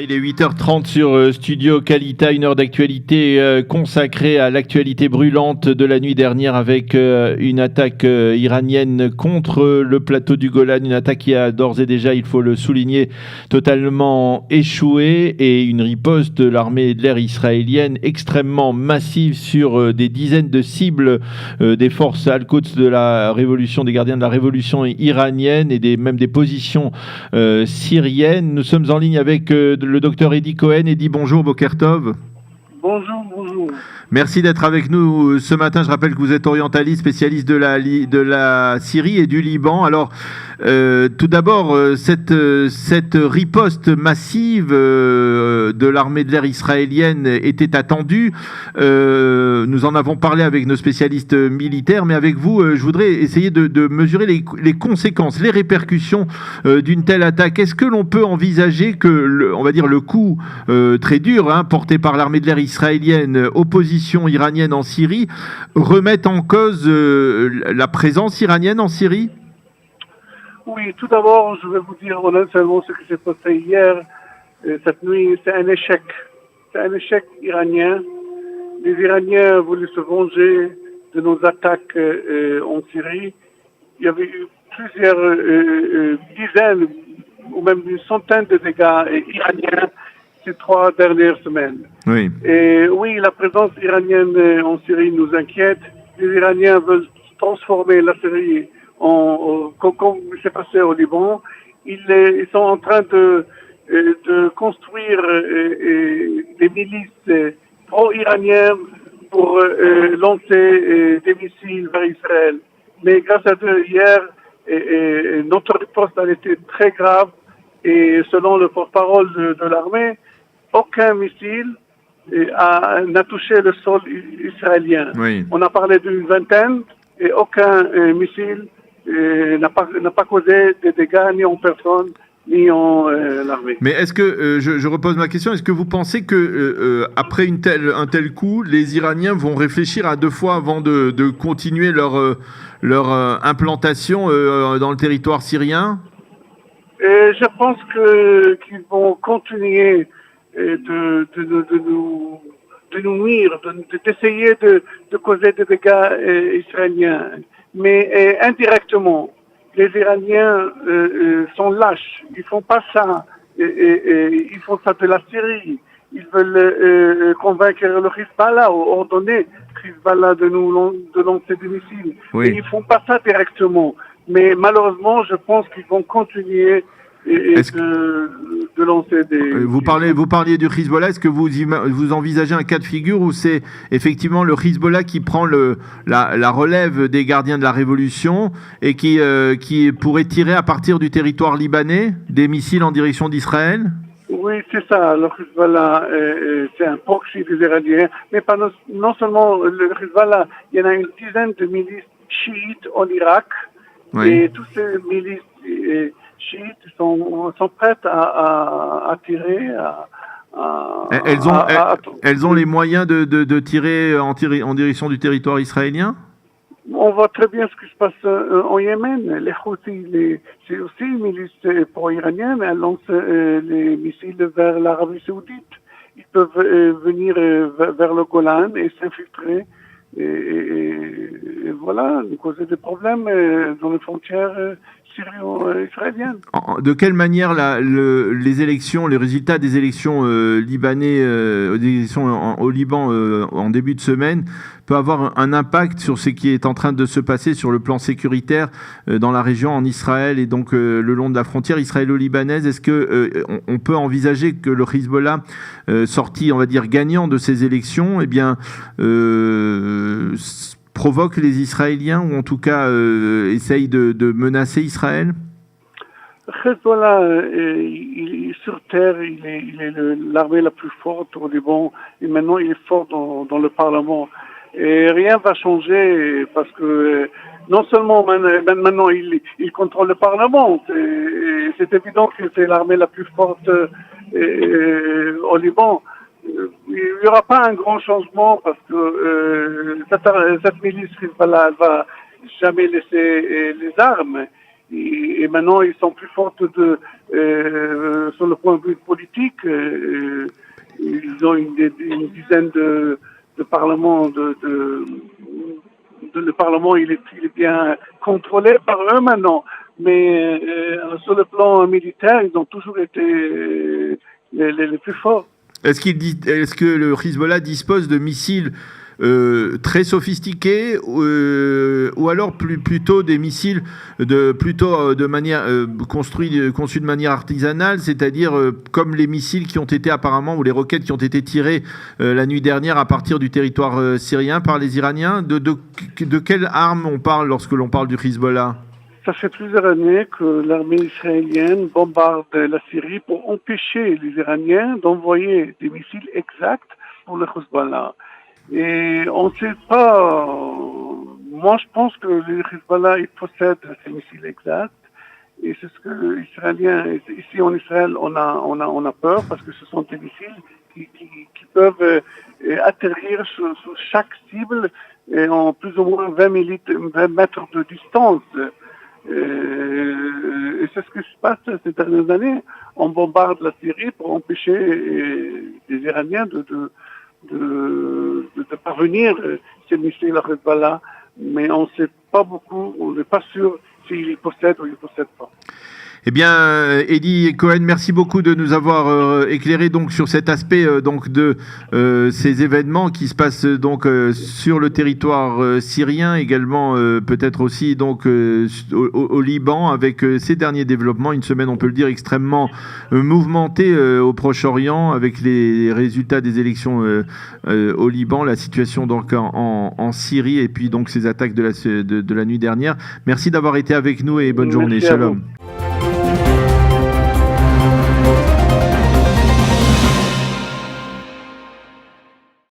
Il est 8h30 sur Studio Kalita, une heure d'actualité consacrée à l'actualité brûlante de la nuit dernière avec une attaque iranienne contre le plateau du Golan, une attaque qui a d'ores et déjà, il faut le souligner, totalement échoué, et une riposte de l'armée de l'air israélienne extrêmement massive sur des dizaines de cibles des forces Al-Quds de la révolution, des gardiens de la révolution iranienne et même des positions syriennes. Nous sommes en ligne avec le docteur Eddie Cohen. Eddie, bonjour, Boker Tov. Bonjour. Merci d'être avec nous ce matin. Je rappelle que vous êtes orientaliste, spécialiste de la Syrie et du Liban. Alors, tout d'abord, cette riposte massive de l'armée de l'air israélienne était attendue. Nous en avons parlé avec nos spécialistes militaires, mais avec vous, je voudrais essayer de mesurer les conséquences, les répercussions d'une telle attaque. Est-ce que l'on peut envisager que, on va dire, le coup très dur porté par l'armée de l'air israélienne aux positions iraniennes en Syrie remette en cause la présence iranienne en Syrie? Oui, tout d'abord, je vais vous dire honnêtement ce qui s'est passé hier, cette nuit, c'est un échec. C'est un échec iranien. Les Iraniens voulaient se venger de nos attaques en Syrie. Il y avait eu plusieurs dizaines ou même une centaine de dégâts iraniens ces 3 dernières semaines. Oui. Et oui, la présence iranienne en Syrie nous inquiète. Les Iraniens veulent transformer la Syrie comme c'est passé au Liban. Ils sont en train de construire des milices pro-iraniennes pour lancer des missiles vers Israël. Mais grâce à eux, hier, notre riposte a été très grave. Et selon le porte-parole de l'armée, aucun missile n'a touché le sol israélien. Oui. On a parlé d'une vingtaine et aucun missile n'a pas causé des dégâts ni en personne ni en armée. Mais est-ce que, je repose ma question, est-ce que vous pensez que après un tel coup, les Iraniens vont réfléchir à 2 fois avant de continuer leur implantation dans le territoire syrien? Je pense qu'ils vont continuer de nous nuire, d'essayer de causer des dégâts israéliens. Mais indirectement, les Iraniens sont lâches. Ils font pas ça. Ils font ça de la Syrie. Ils veulent convaincre le Hezbollah ou ordonner Hezbollah de lancer des missiles. Oui. Et ils font pas ça directement. Mais malheureusement, je pense qu'ils vont continuer de lancer des... Vous parliez du Hezbollah. Est-ce que vous envisagez un cas de figure où c'est effectivement le Hezbollah qui prend la relève des gardiens de la révolution et qui pourrait tirer à partir du territoire libanais des missiles en direction d'Israël? Oui, c'est ça. Le Hezbollah, c'est un proxy des Iraniens. Mais pas non seulement le Hezbollah, il y en a une dizaine de milices chiites en Irak. Oui. Et toutes ces milices chiites sont prêtes à tirer. Elles ont les moyens de tirer en direction du territoire israélien? On voit très bien ce qui se passe en Yémen. Les Houthis, c'est aussi une milice pro-iranienne. Elles lancent les missiles vers l'Arabie Saoudite. Ils peuvent venir vers le Golan et s'infiltrer. Et voilà, causer des problèmes dans les frontières syrio-israéliennes. De quelle manière les élections, les résultats des élections libanais, des élections au Liban en début de semaine peut avoir un impact sur ce qui est en train de se passer sur le plan sécuritaire dans la région, en Israël et donc le long de la frontière israélo-libanaise? Est-ce que on peut envisager que le Hezbollah, sorti, on va dire, gagnant de ces élections, eh bien provoque les Israéliens ou en tout cas essaye de menacer Israël? Hezbollah, il est sur terre, il est l'armée la plus forte au Liban et maintenant il est fort dans le Parlement. Et rien va changer parce que non seulement maintenant il contrôle le Parlement, c'est évident que c'est l'armée la plus forte au Liban. Il n'y aura pas un grand changement parce que cette milice Hezbollah va jamais laisser les armes. et maintenant ils sont plus forts sur le point de vue politique. Ils ont une dizaine de parlements. Le Parlement il est bien contrôlé par eux maintenant. Mais sur le plan militaire, ils ont toujours été les plus forts. Est-ce que le Hezbollah dispose de missiles très sophistiqués ou alors plutôt des missiles de manière conçus de manière artisanale, c'est-à-dire comme les missiles qui ont été apparemment ou les roquettes qui ont été tirées la nuit dernière à partir du territoire syrien par les Iraniens. De quelle arme on parle lorsque l'on parle du Hezbollah? Ça fait plusieurs années que l'armée israélienne bombarde la Syrie pour empêcher les Iraniens d'envoyer des missiles exacts pour le Hezbollah. Et on ne sait pas. Moi, je pense que le Hezbollah il possède ces missiles exacts. Et c'est ce que les Israéliens, ici en Israël, on a peur parce que ce sont des missiles qui peuvent atterrir sur chaque cible en plus ou moins 20 mètres de distance. Et c'est ce qui se passe ces dernières années. On bombarde la Syrie pour empêcher les Iraniens de parvenir ces missiles à Hezbollah. Mais on ne sait pas beaucoup, on n'est pas sûr s'ils les possèdent ou ils ne les possèdent pas. Eh bien, Eli Cohen, merci beaucoup de nous avoir éclairé donc sur cet aspect donc de ces événements qui se passent donc sur le territoire syrien, également peut-être aussi donc au Liban avec ces derniers développements. Une semaine, on peut le dire, extrêmement mouvementée au Proche-Orient avec les résultats des élections au Liban, la situation donc en Syrie et puis donc ces attaques de la nuit dernière. Merci d'avoir été avec nous et bonne journée. Merci. Shalom.